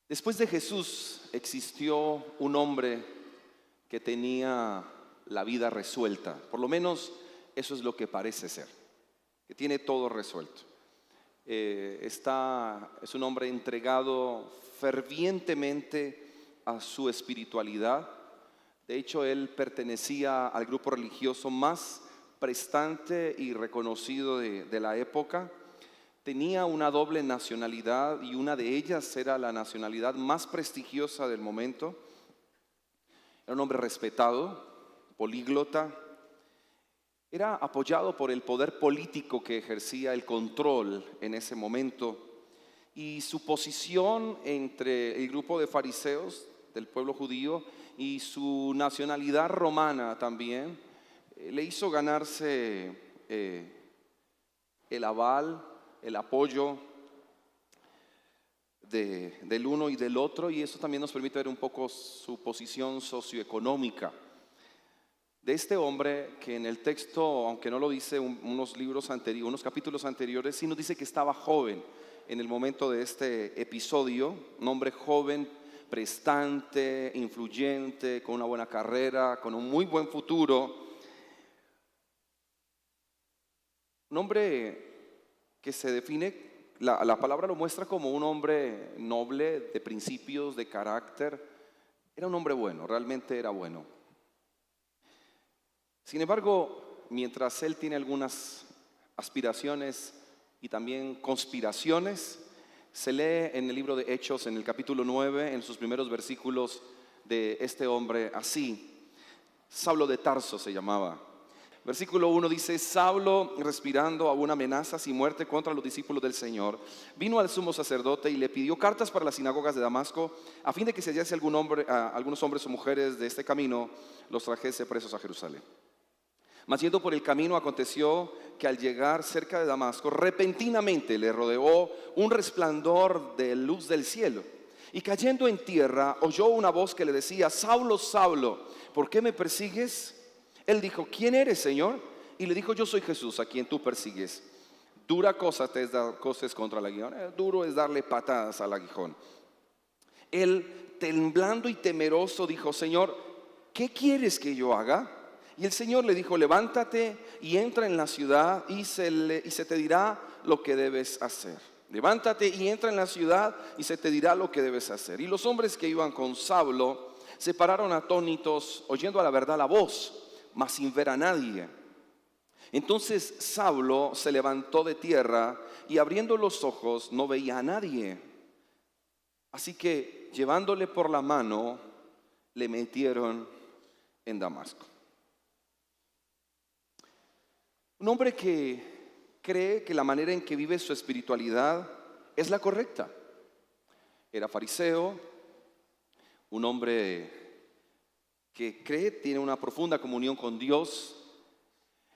Después de Jesús existió un hombre que tenía la vida resuelta. Por lo menos eso es lo que parece ser, que tiene todo resuelto. Es un hombre entregado fervientemente a su espiritualidad. De hecho, él pertenecía al grupo religioso más prestante y reconocido de la época. Tenía una doble nacionalidad y una de ellas era la nacionalidad más prestigiosa del momento. Era un hombre respetado, políglota. Era apoyado por el poder político que ejercía el control en ese momento. Y su posición entre el grupo de fariseos del pueblo judío y su nacionalidad romana también le hizo ganarse el aval, el apoyo del uno y del otro, y eso también nos permite ver un poco su posición socioeconómica de este hombre, que en el texto, aunque no lo dice unos capítulos anteriores, sí nos dice que estaba joven en el momento de este episodio. Un hombre joven, prestante, influyente, con una buena carrera, con un muy buen futuro. Un hombre que se define, la palabra lo muestra como un hombre noble, de principios, de carácter. Era un hombre bueno, realmente era bueno. Sin embargo, mientras él tiene algunas aspiraciones y también conspiraciones, se lee en el libro de Hechos, en el capítulo 9, en sus primeros versículos, de este hombre así. Saulo de Tarso se llamaba. Versículo 1 dice: Saulo, respirando aún amenazas y muerte contra los discípulos del Señor, vino al sumo sacerdote y le pidió cartas para las sinagogas de Damasco, a fin de que si hallase algunos hombres o mujeres de este camino, los trajese presos a Jerusalén. Mas yendo por el camino, aconteció que al llegar cerca de Damasco, repentinamente le rodeó un resplandor de luz del cielo. Y cayendo en tierra, oyó una voz que le decía: Saulo, Saulo, ¿por qué me persigues? Él dijo: ¿quién eres, Señor? Y le dijo: yo soy Jesús, a quien tú persigues. Dura cosa te es dar cosas contra el aguijón. Duro es darle patadas al aguijón. Él, temblando y temeroso, dijo: Señor, ¿qué quieres que yo haga? Y el Señor le dijo: levántate y entra en la ciudad y se te dirá lo que debes hacer. Levántate y entra en la ciudad y se te dirá lo que debes hacer. Y los hombres que iban con Saulo se pararon atónitos, oyendo a la verdad la voz, mas sin ver a nadie. Entonces Saulo se levantó de tierra y abriendo los ojos no veía a nadie. Así que llevándole por la mano le metieron en Damasco. Un hombre que cree que la manera en que vive su espiritualidad es la correcta. Era fariseo, un hombre que cree, tiene una profunda comunión con Dios,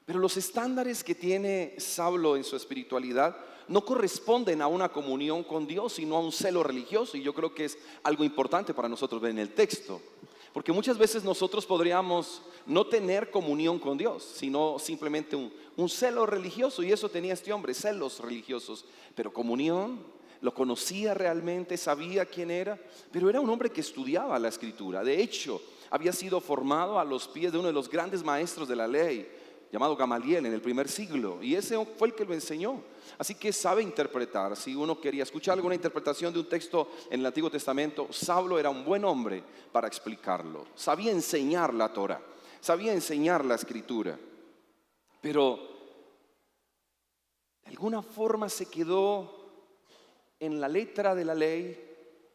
pero los estándares que tiene Saulo en su espiritualidad no corresponden a una comunión con Dios, sino a un celo religioso. Y yo creo que es algo importante para nosotros ver en el texto, porque muchas veces nosotros podríamos no tener comunión con Dios, sino simplemente un celo religioso. Y eso tenía este hombre, celos religiosos, pero comunión. Lo conocía realmente, sabía quién era, pero era un hombre que estudiaba la escritura. De hecho, había sido formado a los pies de uno de los grandes maestros de la ley, llamado Gamaliel, en el primer siglo, y ese fue el que lo enseñó. Así que sabe interpretar. Si uno quería escuchar alguna interpretación de un texto en el Antiguo Testamento, Saulo era un buen hombre para explicarlo. Sabía enseñar la Torá, sabía enseñar la escritura, pero de alguna forma se quedó en la letra de la ley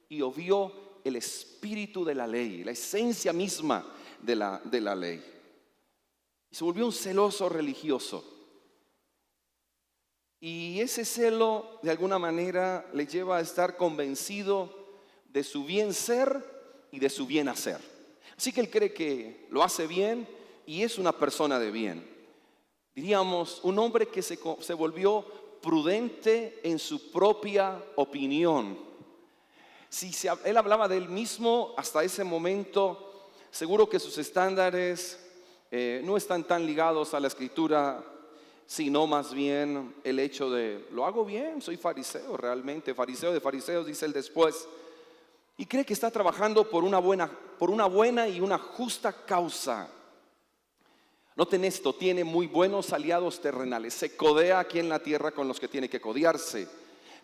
y obvió el espíritu de la ley, la esencia misma de la ley. Y se volvió un celoso religioso. Y ese celo de alguna manera le lleva a estar convencido de su bien ser y de su bien hacer. Así que él cree que lo hace bien y es una persona de bien. Diríamos, un hombre que se volvió prudente en su propia opinión. Si él hablaba de él mismo hasta ese momento, seguro que sus estándares no están tan ligados a la escritura, sino más bien el hecho de: lo hago bien, soy fariseo realmente, fariseo de fariseos, dice él después. y cree que está trabajando por una buena y una justa causa. Noten esto, tiene muy buenos aliados terrenales, se codea aquí en la tierra con los que tiene que codearse,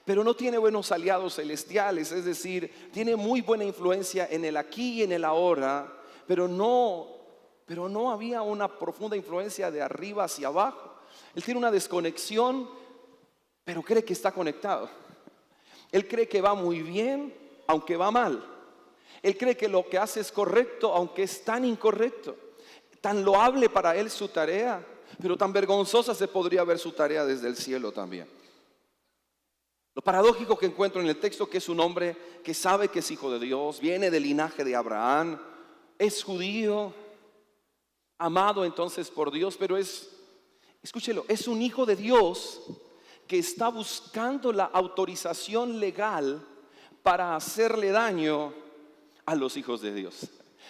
pero no tiene buenos aliados celestiales, es decir, tiene muy buena influencia en el aquí y en el ahora, pero no había una profunda influencia de arriba hacia abajo. Él tiene una desconexión, pero cree que está conectado. Él cree que va muy bien, aunque va mal. Él cree que lo que hace es correcto, aunque es tan incorrecto. Tan loable para él su tarea, pero tan vergonzosa se podría ver su tarea desde el cielo también. Lo paradójico que encuentro en el texto, que es un hombre que sabe que es hijo de Dios, viene del linaje de Abraham, es judío, amado entonces por Dios, pero escúchelo, es un hijo de Dios que está buscando la autorización legal para hacerle daño a los hijos de Dios.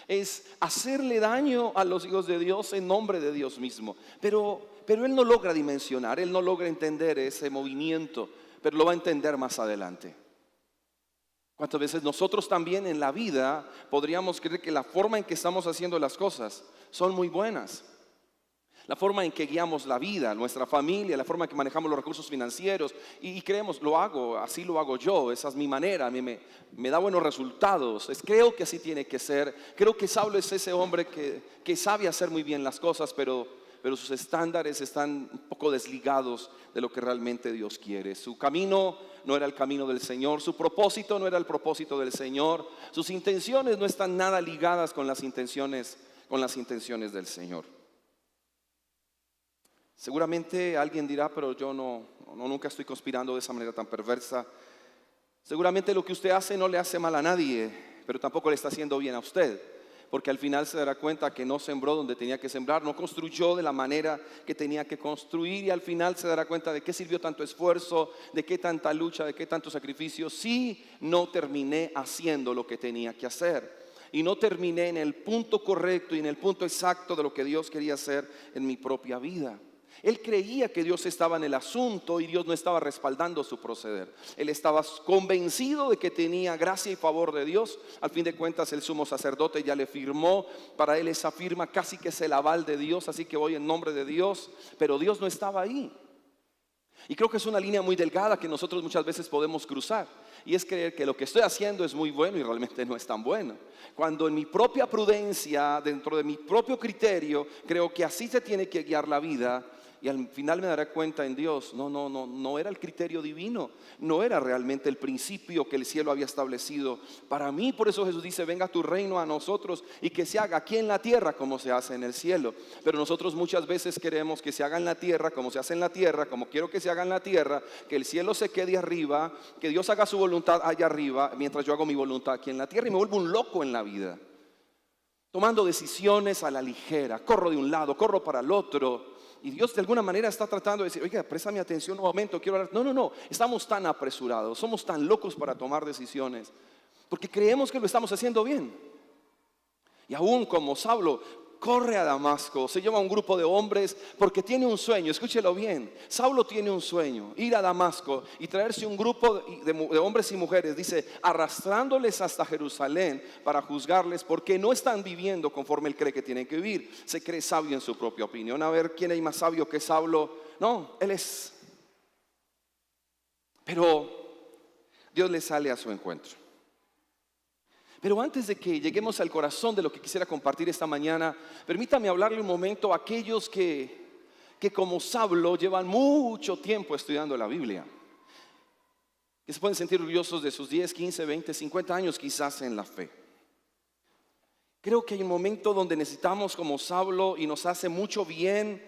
Es hacerle daño a los hijos de Dios en nombre de Dios mismo. Pero él no logra dimensionar, él no logra entender ese movimiento, pero lo va a entender más adelante. ¿Cuántas veces nosotros también en la vida podríamos creer que la forma en que estamos haciendo las cosas son muy buenas? La forma en que guiamos la vida, nuestra familia, la forma en que manejamos los recursos financieros y creemos, así lo hago yo, esa es mi manera, a mí me da buenos resultados, creo que así tiene que ser. Creo que Saulo es ese hombre que sabe hacer muy bien las cosas, pero sus estándares están un poco desligados de lo que realmente Dios quiere. Su camino no era el camino del Señor, su propósito no era el propósito del Señor, sus intenciones no están nada ligadas con las intenciones del Señor. Seguramente alguien dirá, pero yo nunca estoy conspirando de esa manera tan perversa. Seguramente lo que usted hace no le hace mal a nadie, pero tampoco le está haciendo bien a usted, porque al final se dará cuenta que no sembró donde tenía que sembrar, no construyó de la manera que tenía que construir, y al final se dará cuenta de qué sirvió tanto esfuerzo, de qué tanta lucha, de qué tanto sacrificio, si no terminé haciendo lo que tenía que hacer. Y no terminé en el punto correcto y en el punto exacto de lo que Dios quería hacer en mi propia vida. Él creía que Dios estaba en el asunto y Dios no estaba respaldando su proceder. Él estaba convencido de que tenía gracia y favor de Dios. Al fin de cuentas, el sumo sacerdote ya le firmó. Para él esa firma casi que es el aval de Dios, así que voy en nombre de Dios. Pero Dios no estaba ahí. Y creo que es una línea muy delgada que nosotros muchas veces podemos cruzar. Y es creer que lo que estoy haciendo es muy bueno y realmente no es tan bueno. Cuando en mi propia prudencia, dentro de mi propio criterio, creo que así se tiene que guiar la vida. Y al final me daré cuenta en Dios, no era el criterio divino, no era realmente el principio que el cielo había establecido para mí. Por eso Jesús dice, venga tu reino a nosotros y que se haga aquí en la tierra como se hace en el cielo. Pero nosotros muchas veces queremos que se haga en la tierra como se hace en la tierra, como quiero que se haga en la tierra, que el cielo se quede arriba, que Dios haga su voluntad allá arriba, mientras yo hago mi voluntad aquí en la tierra, y me vuelvo un loco en la vida, tomando decisiones a la ligera, corro de un lado, corro para el otro. Y Dios de alguna manera está tratando de decir, oiga, presta mi atención un momento, quiero hablar. No, estamos tan apresurados, somos tan locos para tomar decisiones, porque creemos que lo estamos haciendo bien. Y aún como Saulo corre a Damasco, se lleva a un grupo de hombres porque tiene un sueño. Escúchelo bien, Saulo tiene un sueño, ir a Damasco y traerse un grupo de hombres y mujeres, dice, arrastrándoles hasta Jerusalén para juzgarles porque no están viviendo conforme él cree que tienen que vivir. Se cree sabio en su propia opinión. A ver, ¿quién es más sabio que Saulo? No, él es. Pero Dios le sale a su encuentro. Pero antes de que lleguemos al corazón de lo que quisiera compartir esta mañana, permítame hablarle un momento a aquellos que como Saulo llevan mucho tiempo estudiando la Biblia, que se pueden sentir orgullosos de sus 10, 15, 20, 50 años quizás en la fe. Creo que hay un momento donde necesitamos como Saulo, y nos hace mucho bien,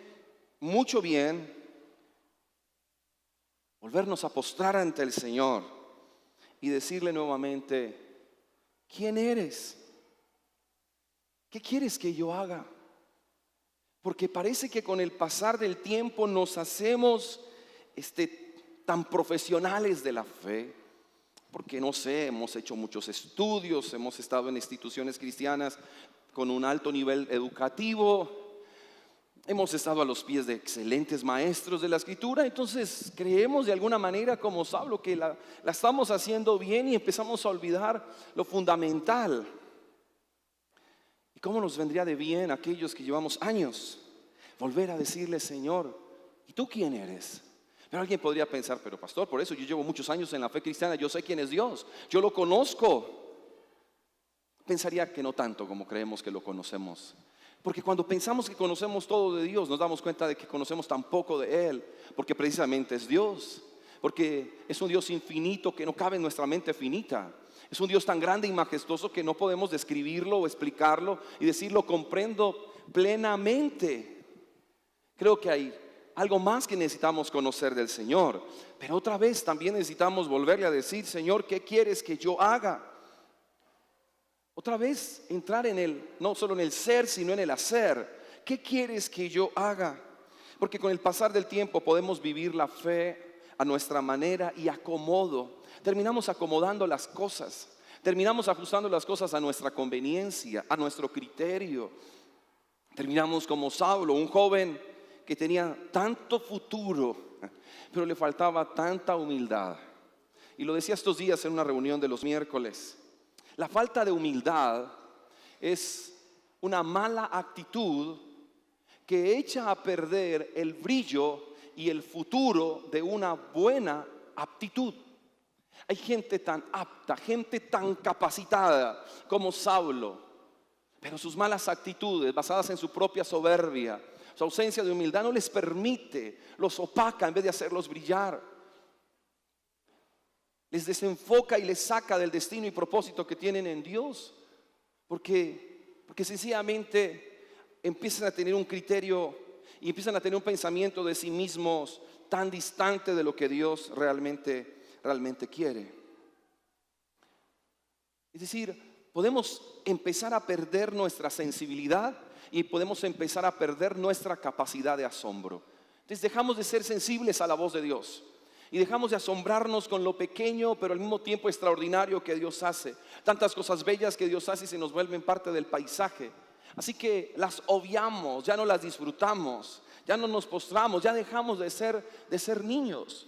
volvernos a postrar ante el Señor y decirle nuevamente, ¿quién eres? ¿Qué quieres que yo haga? Porque parece que con el pasar del tiempo nos hacemos tan profesionales de la fe, porque no sé, hemos hecho muchos estudios, hemos estado en instituciones cristianas con un alto nivel educativo, hemos estado a los pies de excelentes maestros de la Escritura, entonces creemos de alguna manera como Saulo que la estamos haciendo bien y empezamos a olvidar lo fundamental. ¿Y cómo nos vendría de bien a aquellos que llevamos años volver a decirle: Señor, ¿y tú quién eres? Pero alguien podría pensar: pero pastor, por eso yo llevo muchos años en la fe cristiana, yo sé quién es Dios, yo lo conozco. Pensaría que no tanto como creemos que lo conocemos. Porque cuando pensamos que conocemos todo de Dios, nos damos cuenta de que conocemos tan poco de Él, porque precisamente es Dios, porque es un Dios infinito que no cabe en nuestra mente finita. Es un Dios tan grande y majestuoso que no podemos describirlo o explicarlo y decirlo comprendo plenamente. Creo que hay algo más que necesitamos conocer del Señor, pero otra vez también necesitamos volverle a decir: Señor, ¿qué quieres que yo haga? Otra vez entrar en el, no solo en el ser, sino en el hacer. ¿Qué quieres que yo haga? Porque con el pasar del tiempo podemos vivir la fe a nuestra manera y acomodo. Terminamos acomodando las cosas, terminamos ajustando las cosas a nuestra conveniencia, a nuestro criterio. Terminamos como Saulo, un joven que tenía tanto futuro, pero le faltaba tanta humildad. Y lo decía estos días en una reunión de los miércoles. La falta de humildad es una mala actitud que echa a perder el brillo y el futuro de una buena aptitud. Hay gente tan apta, gente tan capacitada como Saulo, pero sus malas actitudes basadas en su propia soberbia, su ausencia de humildad no les permite, los opaca en vez de hacerlos brillar. Les desenfoca y les saca del destino y propósito que tienen en Dios, porque sencillamente empiezan a tener un criterio y empiezan a tener un pensamiento de sí mismos tan distante de lo que Dios realmente quiere. Es decir, podemos empezar a perder nuestra sensibilidad y podemos empezar a perder nuestra capacidad de asombro. Entonces dejamos de ser sensibles a la voz de Dios y dejamos de asombrarnos con lo pequeño pero al mismo tiempo extraordinario que Dios hace. Tantas cosas bellas que Dios hace y se nos vuelven parte del paisaje. Así que las obviamos, ya no las disfrutamos, ya no nos postramos, ya dejamos de ser niños.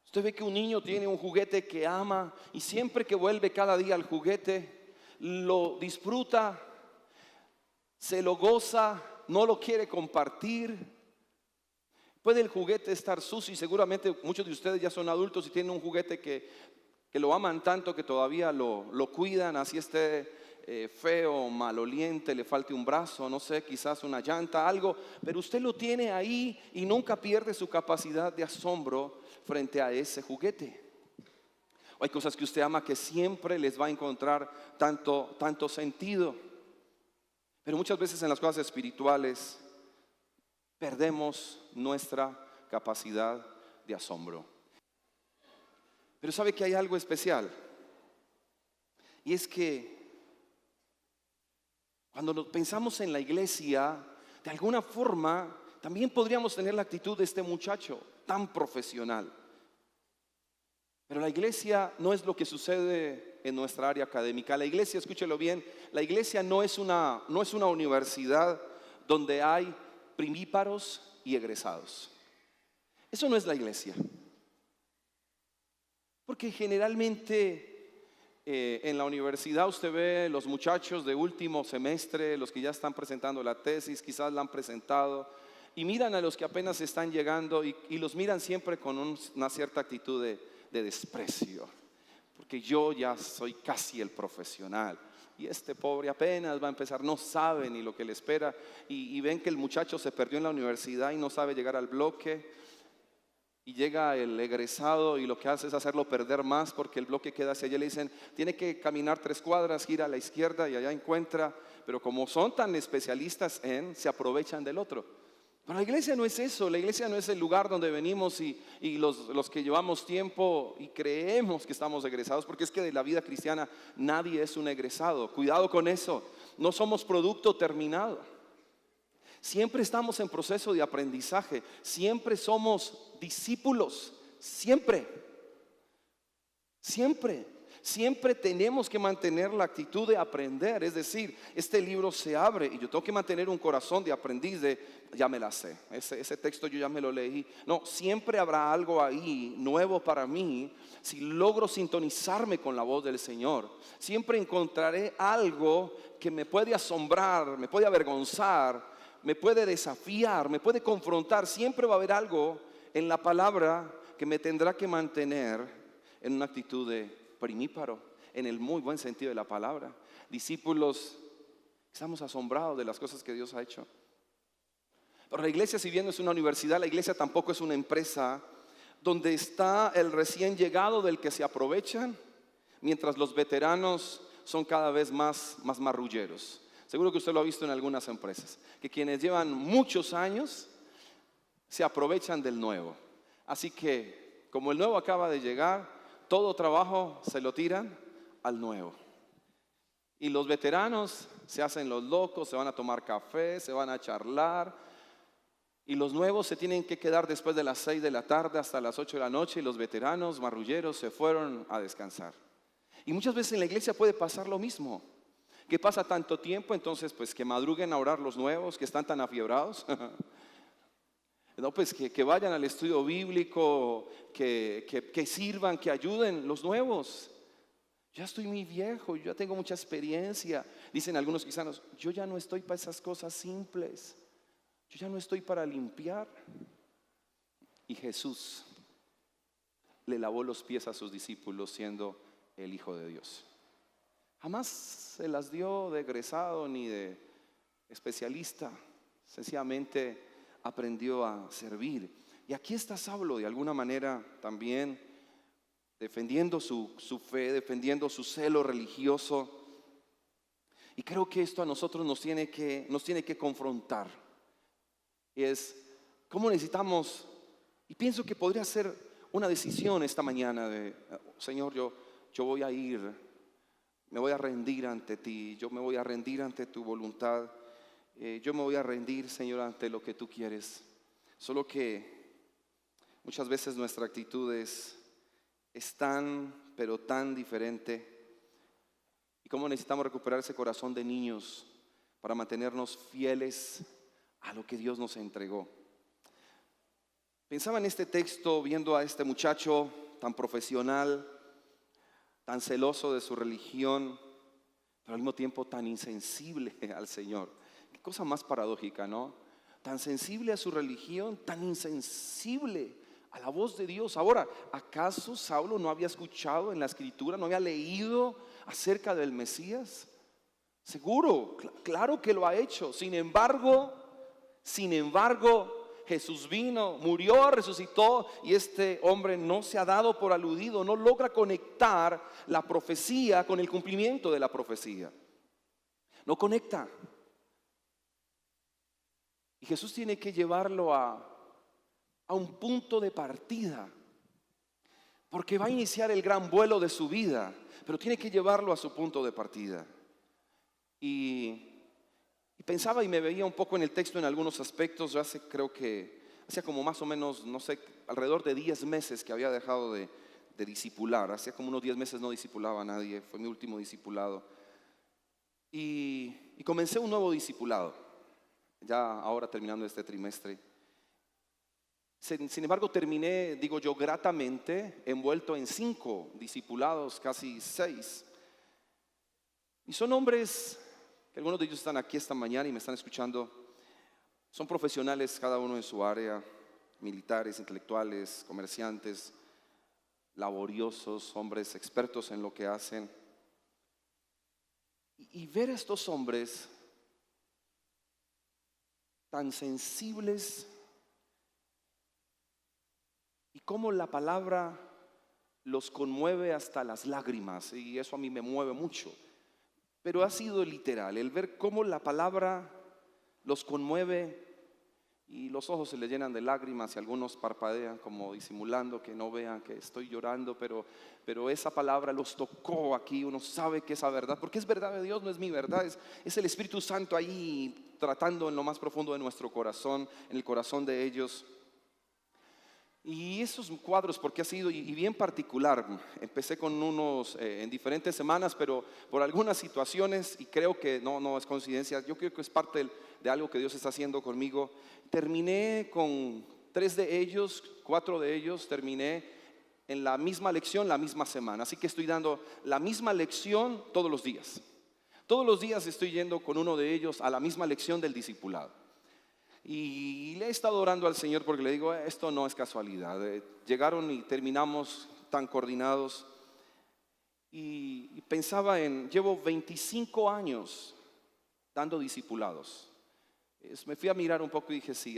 Usted ve que un niño tiene un juguete que ama y siempre que vuelve cada día al juguete lo disfruta, se lo goza, no lo quiere compartir. Puede el juguete estar sucio y seguramente muchos de ustedes ya son adultos y tienen un juguete que lo aman tanto que todavía lo cuidan, así esté feo, maloliente, le falte un brazo, no sé, quizás una llanta, algo, pero usted lo tiene ahí y nunca pierde su capacidad de asombro frente a ese juguete. Hay cosas que usted ama que siempre les va a encontrar tanto sentido, pero muchas veces en las cosas espirituales perdemos nuestra capacidad de asombro. Pero sabe que hay algo especial, y es que cuando pensamos en la iglesia, de alguna forma también podríamos tener la actitud de este muchacho tan profesional. Pero la iglesia no es lo que sucede en nuestra área académica. La iglesia, escúchelo bien, la iglesia no es una universidad donde hay primíparos y egresados. Eso no es la iglesia. Porque generalmente en la universidad usted ve los muchachos de último semestre, los que ya están presentando la tesis, quizás la han presentado, y miran a los que apenas están llegando y los miran siempre con una cierta actitud de desprecio, porque yo ya soy casi el profesional y este pobre apenas va a empezar, no sabe ni lo que le espera, y ven que el muchacho se perdió en la universidad y no sabe llegar al bloque, y llega el egresado y lo que hace es hacerlo perder más porque el bloque queda hacia allá. Le dicen, tiene que caminar 3 cuadras, gira a la izquierda y allá encuentra, pero como son tan especialistas se aprovechan del otro. Pero la iglesia no es eso, la iglesia no es el lugar donde venimos y los que llevamos tiempo y creemos que estamos egresados, porque es que de la vida cristiana nadie es un egresado. Cuidado con eso, no somos producto terminado. Siempre estamos en proceso de aprendizaje, siempre somos discípulos, siempre. siempre tenemos que mantener la actitud de aprender. Es decir, este libro se abre y yo tengo que mantener un corazón de aprendiz de, ya me la sé, ese texto yo ya me lo leí. No, siempre habrá algo ahí nuevo para mí si logro sintonizarme con la voz del Señor. Siempre encontraré algo que me puede asombrar, me puede avergonzar, me puede desafiar, me puede confrontar. Siempre va a haber algo en la palabra que me tendrá que mantener en una actitud de primíparo, en el muy buen sentido de la palabra. Discípulos, estamos asombrados de las cosas que Dios ha hecho. Pero la iglesia, si bien no es una universidad, la iglesia tampoco es una empresa donde está el recién llegado del que se aprovechan, mientras los veteranos son cada vez más marrulleros. Seguro que usted lo ha visto en algunas empresas, que quienes llevan muchos años se aprovechan del nuevo. Así que, como el nuevo acaba de llegar, todo trabajo se lo tiran al nuevo. Y los veteranos se hacen los locos, se van a tomar café, se van a charlar. Y los nuevos se tienen que quedar después de las 6 de la tarde hasta las 8 de la noche. Y los veteranos marrulleros se fueron a descansar. Y muchas veces en la iglesia puede pasar lo mismo. Que pasa tanto tiempo, entonces pues que madruguen a orar los nuevos que están tan afiebrados. No, pues que vayan al estudio bíblico, que sirvan, que ayuden los nuevos. Ya estoy muy viejo, yo ya tengo mucha experiencia. Dicen algunos cristianos, yo ya no estoy para esas cosas simples. Yo ya no estoy para limpiar. Y Jesús le lavó los pies a sus discípulos siendo el Hijo de Dios. Jamás se las dio de egresado ni de especialista. Sencillamente aprendió a servir. Y aquí está Saulo de alguna manera también defendiendo su fe, defendiendo su celo religioso. Y creo que esto a nosotros nos tiene que confrontar. Y es cómo necesitamos, y pienso que podría ser una decisión esta mañana de, Señor, yo voy a ir, me voy a rendir ante ti, yo me voy a rendir ante tu voluntad. Yo me voy a rendir, Señor, ante lo que tú quieres. Solo que muchas veces nuestra actitud es tan, pero tan diferente. Y cómo necesitamos recuperar ese corazón de niños para mantenernos fieles a lo que Dios nos entregó. Pensaba en este texto viendo a este muchacho tan profesional, tan celoso de su religión, pero al mismo tiempo tan insensible al Señor. Qué cosa más paradójica, ¿no? Tan sensible a su religión, tan insensible a la voz de Dios. Ahora, ¿acaso Saulo no había escuchado en la Escritura, no había leído acerca del Mesías? Seguro, claro que lo ha hecho. Sin embargo, Jesús vino, murió, resucitó y este hombre no se ha dado por aludido, no logra conectar la profecía con el cumplimiento de la profecía. No conecta. Y Jesús tiene que llevarlo a un punto de partida, porque va a iniciar el gran vuelo de su vida, pero tiene que llevarlo a su punto de partida. Y pensaba y me veía un poco en el texto en algunos aspectos. Yo creo que hacía como más o menos, no sé, alrededor de 10 meses que había dejado de discipular. Hacía como unos 10 meses no discipulaba a nadie, fue mi último discipulado. Y comencé un nuevo discipulado, ya ahora terminando este trimestre. Sin embargo, terminé, digo yo, gratamente envuelto en 5 discipulados, casi 6. Y son hombres, que algunos de ellos están aquí esta mañana y me están escuchando. Son profesionales cada uno en su área, militares, intelectuales, comerciantes, laboriosos, hombres expertos en lo que hacen. Y ver a estos hombres tan sensibles y cómo la palabra los conmueve hasta las lágrimas, y eso a mí me mueve mucho, pero ha sido literal, el ver cómo la palabra los conmueve y los ojos se les llenan de lágrimas y algunos parpadean como disimulando que no vean que estoy llorando, pero esa palabra los tocó aquí. Uno sabe que esa verdad, porque es verdad de Dios, no es mi verdad, es el Espíritu Santo ahí tratando en lo más profundo de nuestro corazón, en el corazón de ellos. Y esos cuadros, porque ha sido y bien particular, empecé con unos en diferentes semanas, pero por algunas situaciones, y creo que no es coincidencia, yo creo que es parte de algo que Dios está haciendo conmigo. Terminé con 3 de ellos, 4 de ellos, terminé en la misma lección, la misma semana. Así que estoy dando la misma lección todos los días. Todos los días estoy yendo con uno de ellos a la misma lección del discipulado. Y le he estado orando al Señor porque le digo, esto no es casualidad. Llegaron y terminamos tan coordinados. Y pensaba llevo 25 años dando discipulados. Me fui a mirar un poco y dije, sí,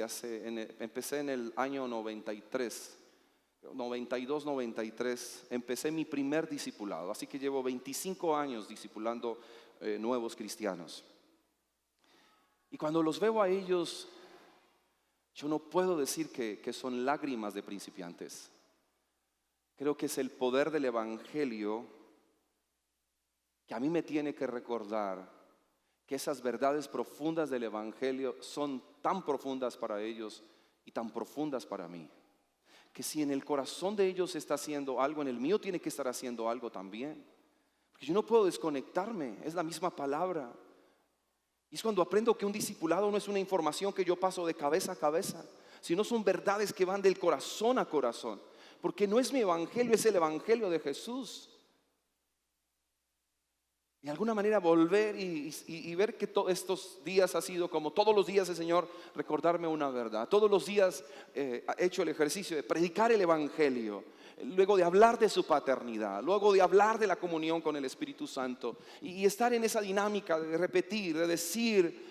empecé en el año 92, 93, empecé mi primer discipulado. Así que llevo 25 años discipulando nuevos cristianos. Y cuando los veo a ellos, yo no puedo decir que son lágrimas de principiantes. Creo que es el poder del Evangelio que a mí me tiene que recordar que esas verdades profundas del Evangelio son tan profundas para ellos y tan profundas para mí. Que si en el corazón de ellos está haciendo algo, en el mío tiene que estar haciendo algo también. Porque yo no puedo desconectarme, es la misma palabra. Y es cuando aprendo que un discipulado no es una información que yo paso de cabeza a cabeza, sino son verdades que van del corazón a corazón. Porque no es mi evangelio, es el evangelio de Jesús. Y de alguna manera volver y ver que todos estos días ha sido como todos los días el Señor recordarme una verdad. Todos los días he hecho el ejercicio de predicar el evangelio, luego de hablar de su paternidad, luego de hablar de la comunión con el Espíritu Santo y estar en esa dinámica de repetir, de decir.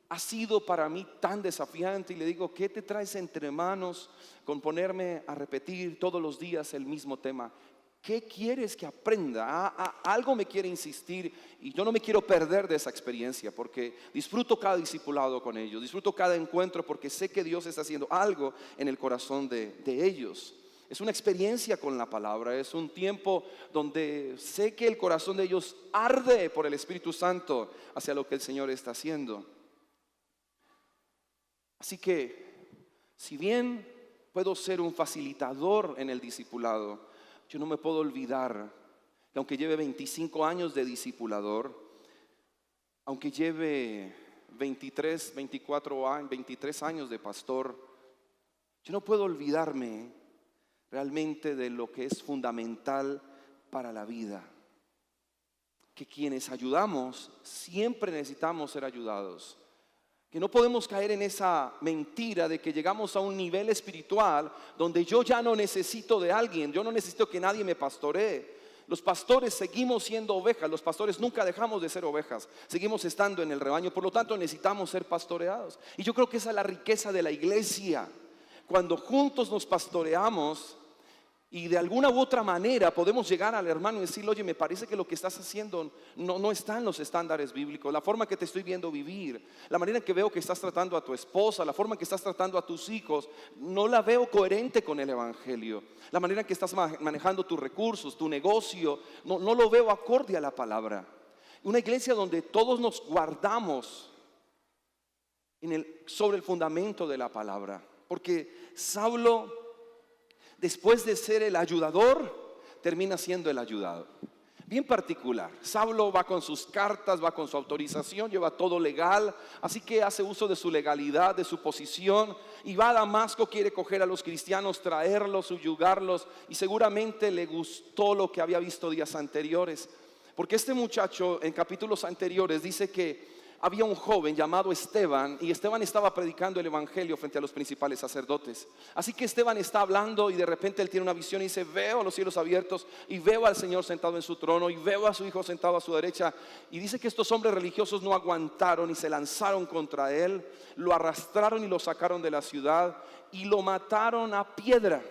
Ha sido para mí tan desafiante y le digo, ¿qué te traes entre manos con ponerme a repetir todos los días el mismo tema? ¿Qué quieres que aprenda? Algo me quiere insistir y yo no me quiero perder de esa experiencia porque disfruto cada discipulado con ellos, disfruto cada encuentro porque sé que Dios está haciendo algo en el corazón de ellos. Es una experiencia con la palabra, es un tiempo donde sé que el corazón de ellos arde por el Espíritu Santo hacia lo que el Señor está haciendo. Así que, si bien puedo ser un facilitador en el discipulado, yo no me puedo olvidar que aunque lleve 25 años de discipulador, aunque lleve 23 años de pastor, yo no puedo olvidarme realmente de lo que es fundamental para la vida. Que quienes ayudamos siempre necesitamos ser ayudados. Que no podemos caer en esa mentira de que llegamos a un nivel espiritual donde yo ya no necesito de alguien, yo no necesito que nadie me pastoree. Los pastores seguimos siendo ovejas, los pastores nunca dejamos de ser ovejas, seguimos estando en el rebaño, por lo tanto necesitamos ser pastoreados. Y yo creo que esa es la riqueza de la iglesia, cuando juntos nos pastoreamos y de alguna u otra manera podemos llegar al hermano y decirle, oye, me parece que lo que estás haciendo no está en los estándares bíblicos. La forma que te estoy viendo vivir, la manera en que veo que estás tratando a tu esposa, la forma en que estás tratando a tus hijos, no la veo coherente con el evangelio. La manera en que estás manejando tus recursos, tu negocio, no lo veo acorde a la palabra. Una iglesia donde todos nos guardamos sobre el fundamento de la palabra. Porque Saulo, después de ser el ayudador, termina siendo el ayudado. Bien particular. Saulo va con sus cartas, va con su autorización, lleva todo legal, así que hace uso de su legalidad, de su posición, y va a Damasco, quiere coger a los cristianos, traerlos, subyugarlos, y seguramente le gustó lo que había visto días anteriores, porque este muchacho en capítulos anteriores dice que había un joven llamado Esteban y Esteban estaba predicando el evangelio frente a los principales sacerdotes. Así que Esteban está hablando y de repente él tiene una visión y dice, veo los cielos abiertos y veo al Señor sentado en su trono y veo a su hijo sentado a su derecha. Y dice que estos hombres religiosos no aguantaron y se lanzaron contra él, lo arrastraron y lo sacaron de la ciudad y lo mataron a piedra.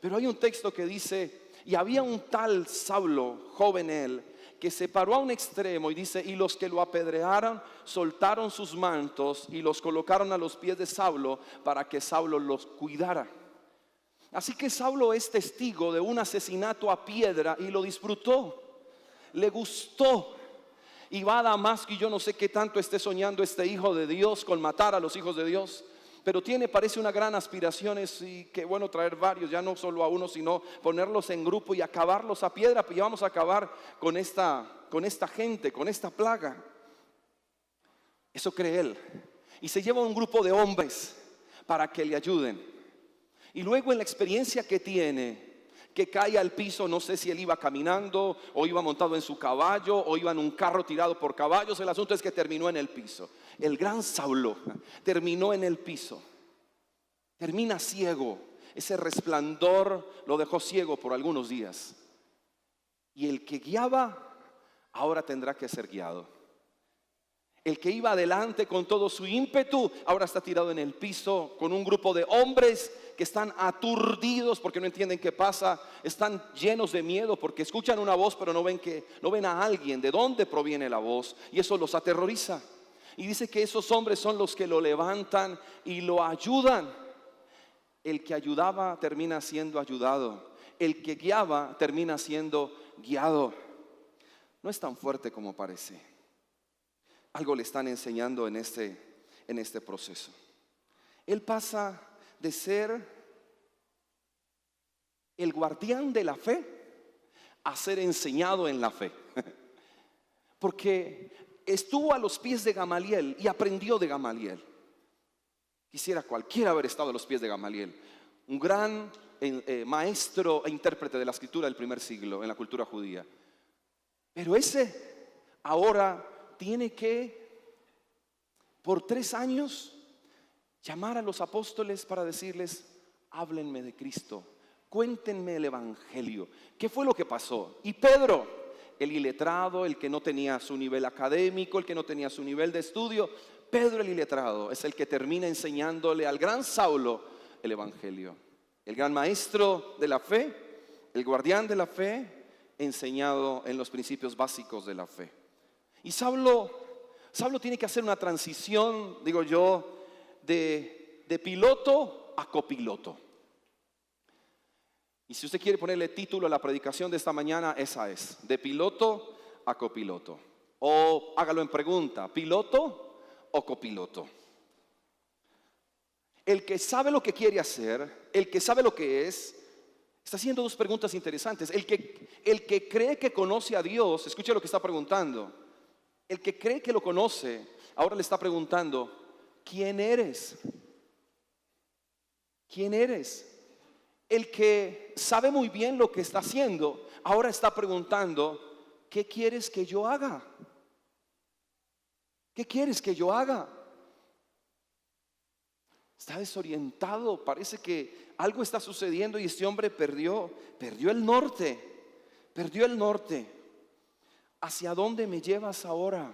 Pero hay un texto que dice, y había un tal Saulo, joven él, que se paró a un extremo y dice, y los que lo apedrearon soltaron sus mantos y los colocaron a los pies de Saulo para que Saulo los cuidara. Así que Saulo es testigo de un asesinato a piedra y lo disfrutó, le gustó. Y va a Damasco y yo no sé qué tanto esté soñando este hijo de Dios con matar a los hijos de Dios. pero parece una gran aspiración, y qué bueno traer varios, ya no solo a uno, sino ponerlos en grupo y acabarlos a piedra, pues ya vamos a acabar con esta gente, con esta plaga. Eso cree él. Y se lleva un grupo de hombres para que le ayuden. Y luego en la experiencia que tiene, que cae al piso, no sé si él iba caminando o iba montado en su caballo o iba en un carro tirado por caballos, el asunto es que terminó en el piso. El gran Saulo terminó en el piso, termina ciego, ese resplandor lo dejó ciego por algunos días. Y el que guiaba ahora tendrá que ser guiado. El que iba adelante con todo su ímpetu ahora está tirado en el piso con un grupo de hombres que están aturdidos porque no entienden qué pasa, están llenos de miedo porque escuchan una voz pero no ven a alguien de dónde proviene la voz, y eso los aterroriza. Y dice que esos hombres son los que lo levantan y lo ayudan. El que ayudaba termina siendo ayudado, el que guiaba termina siendo guiado. No es tan fuerte como parece. Algo le están enseñando en este proceso. Él pasa de ser el guardián de la fe a ser enseñado en la fe. Porque estuvo a los pies de Gamaliel y aprendió de Gamaliel. Quisiera cualquiera haber estado a los pies de Gamaliel, un gran maestro e intérprete de la escritura del primer siglo en la cultura judía. Pero ese ahora tiene que, por 3 años, llamar a los apóstoles para decirles: háblenme de Cristo, cuéntenme el evangelio. ¿Qué fue lo que pasó? Y Pedro, el iletrado, el que no tenía su nivel académico, el que no tenía su nivel de estudio, Pedro el iletrado es el que termina enseñándole al gran Saulo el evangelio. El gran maestro de la fe, el guardián de la fe, enseñado en los principios básicos de la fe. Y Saulo tiene que hacer una transición, digo yo, de piloto a copiloto. Y si usted quiere ponerle título a la predicación de esta mañana, esa es: de piloto a copiloto. O hágalo en pregunta: ¿piloto o copiloto? El que sabe lo que quiere hacer, el que sabe lo que es, está haciendo 2 preguntas interesantes. El que cree que conoce a Dios, escuche lo que está preguntando. El que cree que lo conoce, ahora le está preguntando: ¿quién eres? ¿Quién eres? El que sabe muy bien lo que está haciendo, ahora está preguntando: ¿qué quieres que yo haga? ¿Qué quieres que yo haga? Está desorientado, parece que algo está sucediendo y este hombre perdió el norte. ¿Hacia dónde me llevas ahora?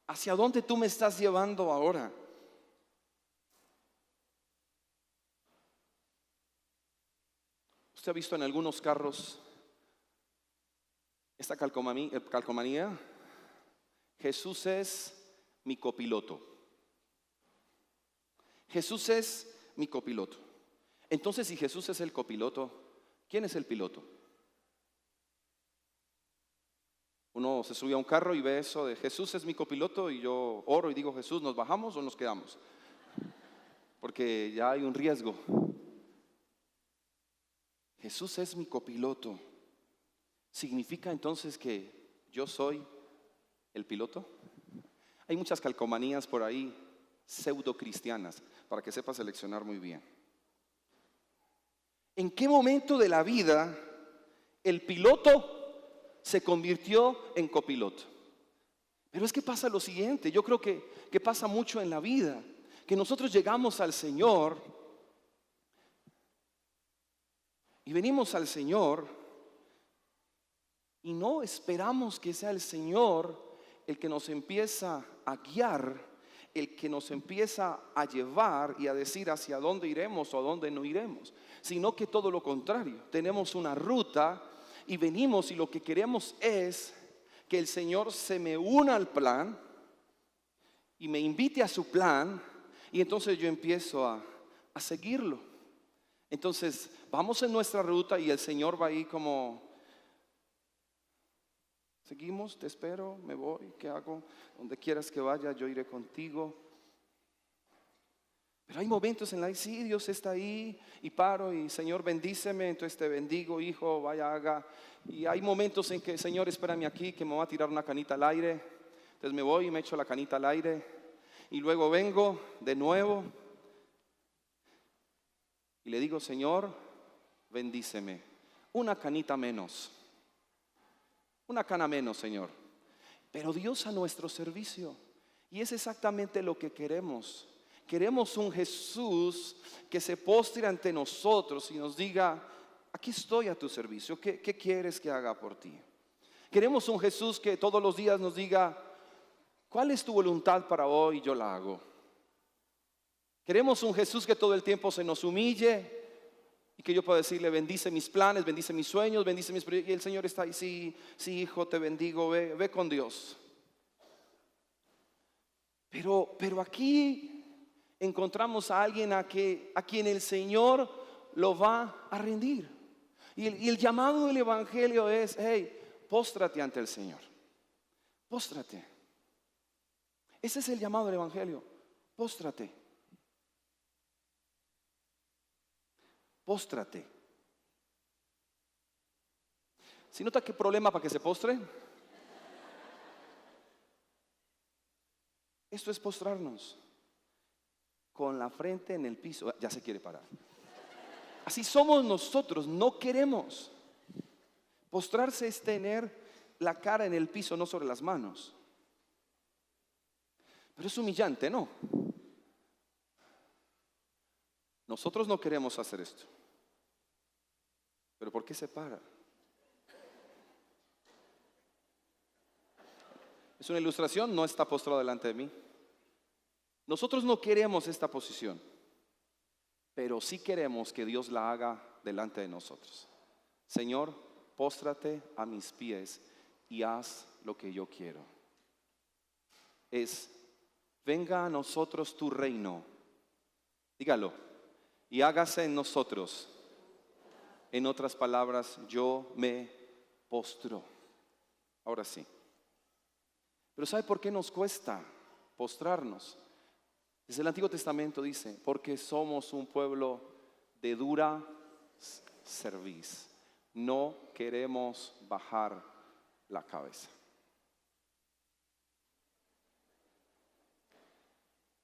¿Hacia dónde tú me estás llevando ahora? ¿Usted ha visto en algunos carros esta calcomanía? Jesús es mi copiloto. Jesús es mi copiloto. Entonces, si Jesús es el copiloto, ¿quién es el piloto? Uno se sube a un carro y ve eso de Jesús es mi copiloto, y yo oro y digo: Jesús, ¿nos bajamos o nos quedamos? Porque ya hay un riesgo. Jesús es mi copiloto. ¿Significa entonces que yo soy el piloto? Hay muchas calcomanías por ahí pseudo cristianas, para que sepa seleccionar muy bien. ¿En qué momento de la vida el piloto se convirtió en copiloto? Pero es que pasa lo siguiente, yo creo que pasa mucho en la vida, que nosotros llegamos al Señor y venimos al Señor y no esperamos que sea el Señor el que nos empieza a guiar, el que nos empieza a llevar y a decir hacia dónde iremos o a dónde no iremos, sino que todo lo contrario, tenemos una ruta y venimos y lo que queremos es que el Señor se me una al plan y me invite a su plan, y entonces yo empiezo a seguirlo. Entonces vamos en nuestra ruta y el Señor va ahí como: seguimos, te espero, me voy, ¿qué hago? Donde quieras que vaya, yo iré contigo. Pero hay momentos en la que sí, Dios está ahí y paro y Señor bendíceme, entonces te bendigo, hijo, vaya, haga. Y hay momentos en que Señor, espérame aquí que me voy a tirar una canita al aire. Entonces me voy y me echo la canita al aire y luego vengo de nuevo y le digo, Señor, bendíceme. Una canita menos, una cana menos, Señor. Pero Dios a nuestro servicio. Y es exactamente lo que queremos. Queremos un Jesús que se postre ante nosotros y nos diga, aquí estoy a tu servicio, ¿qué quieres que haga por ti? Queremos un Jesús que todos los días nos diga, ¿cuál es tu voluntad para hoy? Y yo la hago. Queremos un Jesús que todo el tiempo se nos humille y que yo pueda decirle, bendice mis planes, bendice mis sueños, bendice mis proyectos. Y el Señor está ahí, sí, hijo, te bendigo, ve con Dios. Pero aquí encontramos a alguien a quien el Señor lo va a rendir. Y el llamado del Evangelio es, hey, póstrate ante el Señor. Póstrate. Ese es el llamado del Evangelio. Póstrate. Póstrate. ¿Sí nota qué problema para que se postre? Esto es postrarnos con la frente en el piso. Ya se quiere parar. Así somos nosotros, no queremos. Postrarse es tener la cara en el piso, no sobre las manos. Pero es humillante, ¿no? Nosotros no queremos hacer esto. ¿Pero por qué se para? Es una ilustración, no está postrado delante de mí. Nosotros no queremos esta posición, pero sí queremos que Dios la haga delante de nosotros. Señor, póstrate a mis pies y haz lo que yo quiero. Es, venga a nosotros tu reino. Dígalo. Y hágase en nosotros. En otras palabras, yo me postro. Ahora sí. Pero ¿sabe por qué nos cuesta postrarnos? Desde el Antiguo Testamento dice, porque somos un pueblo de dura cerviz. No queremos bajar la cabeza.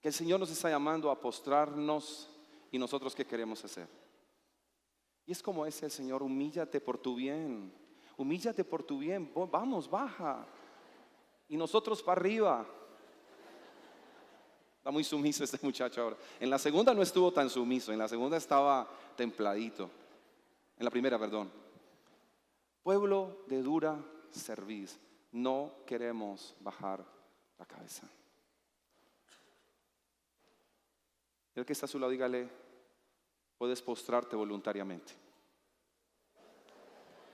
Que el Señor nos está llamando a postrarnos y nosotros ¿qué queremos hacer? Y es como ese el Señor, humíllate por tu bien. Humíllate por tu bien. Vamos, baja. Y nosotros para arriba. Está muy sumiso este muchacho ahora. En la segunda no estuvo tan sumiso, en la segunda estaba templadito. En la primera, perdón. Pueblo de dura cerviz, no queremos bajar la cabeza. El que está a su lado, dígale, puedes postrarte voluntariamente.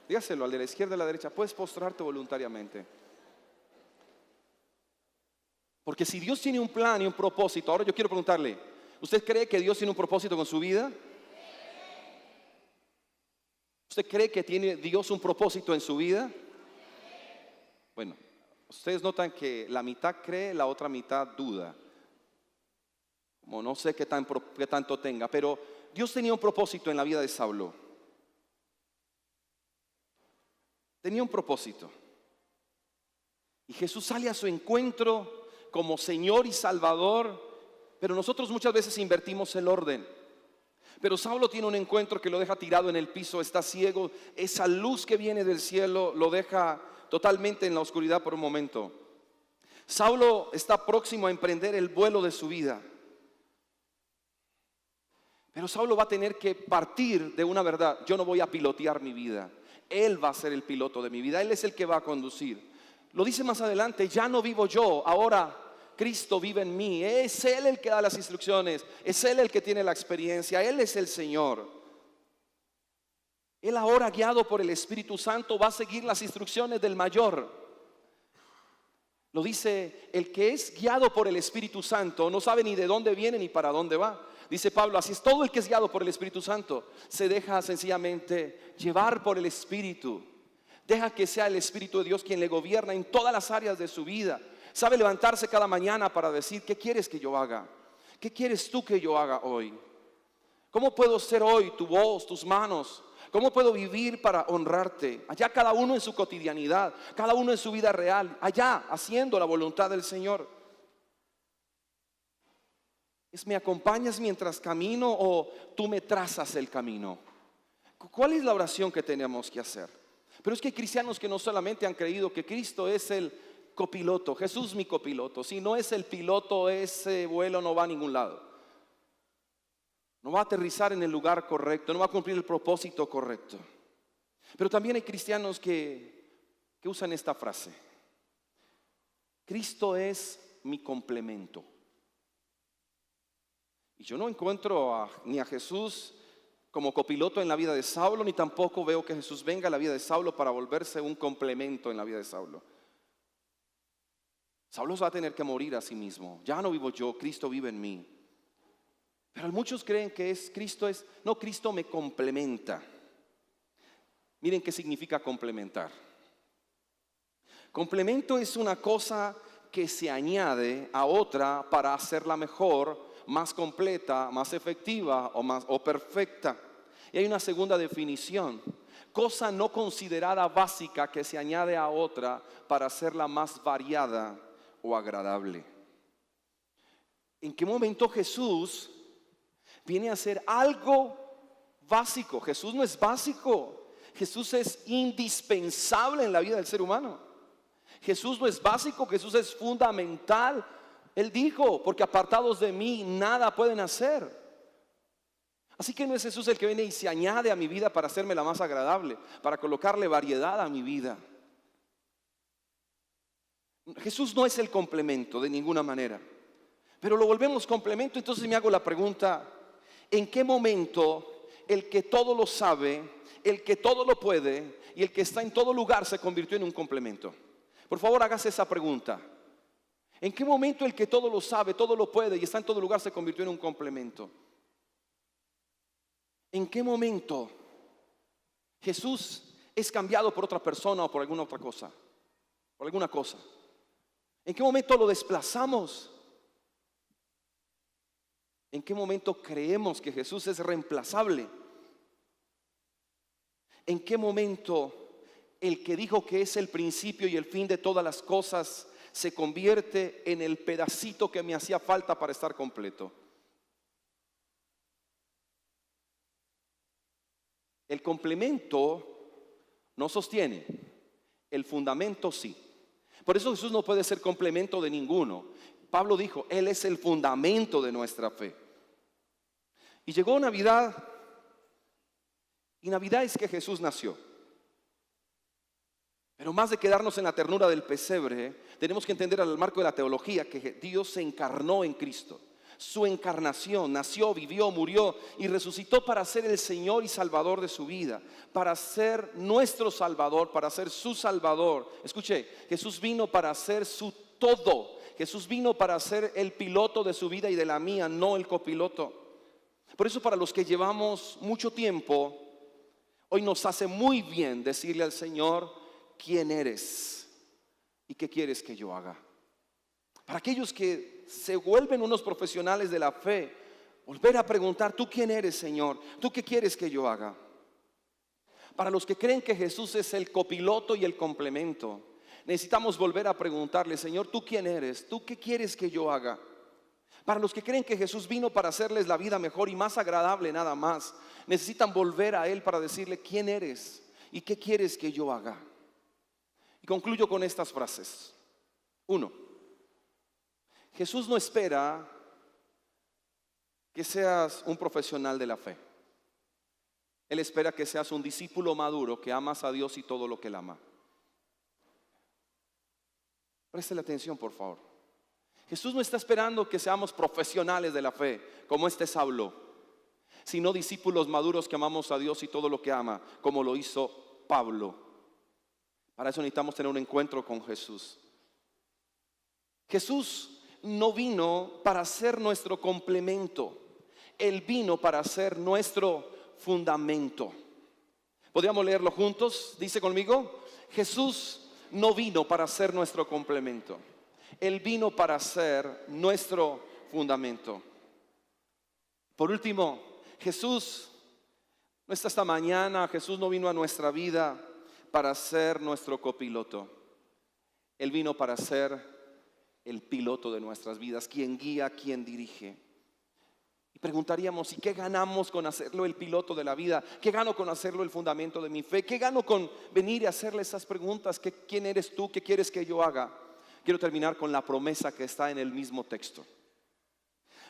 Dígaselo al de la izquierda y a la derecha, puedes postrarte voluntariamente. Porque si Dios tiene un plan y un propósito, ahora yo quiero preguntarle, ¿usted cree que Dios tiene un propósito con su vida? ¿Usted cree que tiene Dios un propósito en su vida? Bueno, ustedes notan que la mitad cree, la otra mitad duda. Como no sé qué tanto tenga, pero Dios tenía un propósito en la vida de Saulo. Tenía un propósito. Y Jesús sale a su encuentro como Señor y Salvador, pero nosotros muchas veces invertimos el orden. Pero Saulo tiene un encuentro que lo deja tirado en el piso, está ciego. Esa luz que viene del cielo lo deja totalmente en la oscuridad por un momento. Saulo está próximo a emprender el vuelo de su vida. Pero Saulo va a tener que partir de una verdad. Yo no voy a pilotear mi vida. Él va a ser el piloto de mi vida. Él es el que va a conducir. Lo dice más adelante, ya no vivo yo, ahora Cristo vive en mí. Es Él el que da las instrucciones, es Él el que tiene la experiencia, Él es el Señor. Él ahora, guiado por el Espíritu Santo, va a seguir las instrucciones del mayor. Lo dice, el que es guiado por el Espíritu Santo no sabe ni de dónde viene ni para dónde va. Dice Pablo, así es todo el que es guiado por el Espíritu Santo. Se deja sencillamente llevar por el Espíritu. Deja que sea el Espíritu de Dios quien le gobierna en todas las áreas de su vida. Sabe levantarse cada mañana para decir, ¿qué quieres que yo haga? ¿Qué quieres tú que yo haga hoy? ¿Cómo puedo ser hoy tu voz, tus manos? ¿Cómo puedo vivir para honrarte? Allá cada uno en su cotidianidad, cada uno en su vida real, allá haciendo la voluntad del Señor. ¿Me acompañas mientras camino o tú me trazas el camino? ¿Cuál es la oración que tenemos que hacer? Pero es que hay cristianos que no solamente han creído que Cristo es el copiloto, Jesús mi copiloto. Si no es el piloto, ese vuelo no va a ningún lado. No va a aterrizar en el lugar correcto, no va a cumplir el propósito correcto. Pero también hay cristianos que usan esta frase: Cristo es mi complemento. Y yo no encuentro ni a Jesús como copiloto en la vida de Saulo, ni tampoco veo que Jesús venga a la vida de Saulo para volverse un complemento en la vida de Saulo. Saulo va a tener que morir a sí mismo. Ya no vivo yo, Cristo vive en mí. Pero muchos creen que Cristo me complementa. Miren qué significa complementar. Complemento es una cosa que se añade a otra para hacerla mejor, más completa, más efectiva o perfecta. Y hay una segunda definición: cosa no considerada básica que se añade a otra para hacerla más variada o agradable. ¿En qué momento Jesús viene a ser algo básico? Jesús no es básico, Jesús es indispensable en la vida del ser humano. Jesús no es básico, Jesús es fundamental. Él dijo: porque apartados de mí nada pueden hacer. Así que no es Jesús el que viene y se añade a mi vida para hacérmela más agradable, para colocarle variedad a mi vida. Jesús no es el complemento de ninguna manera, pero lo volvemos complemento. Entonces me hago la pregunta: ¿en qué momento el que todo lo sabe, el que todo lo puede y el que está en todo lugar se convirtió en un complemento? Por favor, hágase esa pregunta. ¿En qué momento el que todo lo sabe, todo lo puede y está en todo lugar se convirtió en un complemento? ¿En qué momento Jesús es cambiado por otra persona o por alguna otra cosa? Por alguna cosa. ¿En qué momento lo desplazamos? ¿En qué momento creemos que Jesús es reemplazable? ¿En qué momento el que dijo que es el principio y el fin de todas las cosas se convierte en el pedacito que me hacía falta para estar completo? El complemento no sostiene, el fundamento sí. Por eso Jesús no puede ser complemento de ninguno. Pablo dijo: Él es el fundamento de nuestra fe. Y llegó Navidad, y Navidad es que Jesús nació. Pero más de quedarnos en la ternura del pesebre, tenemos que entender al marco de la teología que Dios se encarnó en Cristo. Su encarnación, nació, vivió, murió y resucitó para ser el Señor y Salvador de su vida, para ser nuestro Salvador, para ser su Salvador. Escuche, Jesús vino para ser su todo. Jesús vino para ser el piloto de su vida y de la mía, no el copiloto. Por eso, para los que llevamos mucho tiempo, hoy nos hace muy bien decirle al Señor: ¿quién eres? ¿Y qué quieres que yo haga? Para aquellos que se vuelven unos profesionales de la fe, volver a preguntar: ¿tú quién eres, Señor? ¿Tú qué quieres que yo haga? Para los que creen que Jesús es el copiloto y el complemento, necesitamos volver a preguntarle: Señor, ¿tú quién eres? ¿Tú qué quieres que yo haga? Para los que creen que Jesús vino para hacerles la vida mejor y más agradable nada más, necesitan volver a Él para decirle: ¿quién eres? ¿Y qué quieres que yo haga? Y concluyo con estas frases. 1. Jesús no espera que seas un profesional de la fe. Él espera que seas un discípulo maduro, que amas a Dios y todo lo que Él ama. Préstele atención, por favor. Jesús no está esperando que seamos profesionales de la fe, como este Saulo, sino discípulos maduros que amamos a Dios y todo lo que ama, como lo hizo Pablo. Para eso necesitamos tener un encuentro con Jesús. Jesús no vino para ser nuestro complemento, Él vino para ser nuestro fundamento. ¿Podríamos leerlo juntos? Dice conmigo: Jesús no vino para ser nuestro complemento, Él vino para ser nuestro fundamento. Por último, Jesús no está esta mañana, Jesús no vino a nuestra vida para ser nuestro copiloto. Él vino para ser el piloto de nuestras vidas, quien guía, quien dirige. Y preguntaríamos, ¿y qué ganamos con hacerlo el piloto de la vida? ¿Qué gano con hacerlo el fundamento de mi fe? ¿Qué gano con venir y hacerle esas preguntas? ¿Quién eres tú? ¿Qué quieres que yo haga? Quiero terminar con la promesa que está en el mismo texto.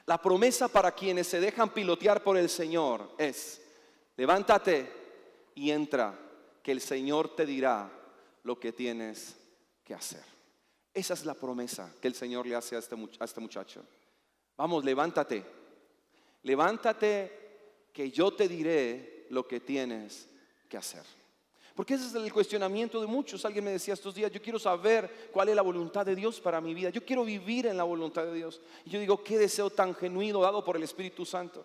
La promesa para quienes se dejan pilotear por el Señor es: levántate y entra, que el Señor te dirá lo que tienes que hacer. Esa es la promesa que el Señor le hace a este muchacho. Vamos, levántate, que yo te diré lo que tienes que hacer. Porque ese es el cuestionamiento de muchos. Alguien me decía estos días: yo quiero saber cuál es la voluntad de Dios para mi vida. Yo quiero vivir en la voluntad de Dios. Y yo digo, qué deseo tan genuino dado por el Espíritu Santo.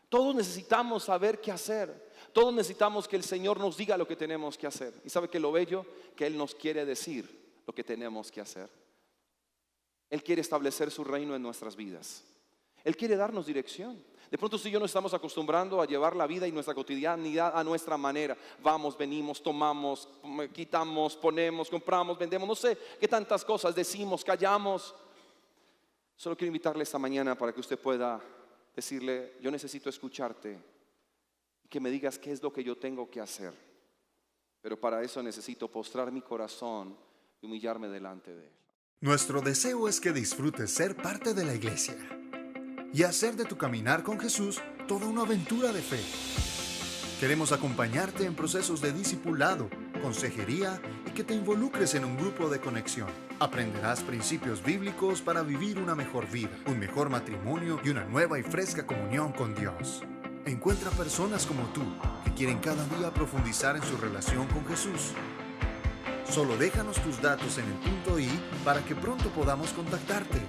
Todos necesitamos saber qué hacer. Todos necesitamos que el Señor nos diga lo que tenemos que hacer. ¿Y sabe qué es lo bello? Que Él nos quiere decir lo que tenemos que hacer. Él quiere establecer su reino en nuestras vidas. Él quiere darnos dirección. De pronto, si yo no estamos acostumbrando a llevar la vida y nuestra cotidianidad a nuestra manera, vamos, venimos, tomamos, quitamos, ponemos, compramos, vendemos, no sé qué tantas cosas decimos, callamos. Solo quiero invitarle esta mañana para que usted pueda decirle: yo necesito escucharte y que me digas qué es lo que yo tengo que hacer. Pero para eso necesito postrar mi corazón y humillarme delante de Él. Nuestro deseo es que disfrutes ser parte de la iglesia y hacer de tu caminar con Jesús toda una aventura de fe. Queremos acompañarte en procesos de discipulado, consejería y que te involucres en un grupo de conexión. Aprenderás principios bíblicos para vivir una mejor vida, un mejor matrimonio y una nueva y fresca comunión con Dios. Encuentra personas como tú que quieren cada día profundizar en su relación con Jesús. Solo déjanos tus datos en el punto I para que pronto podamos contactarte.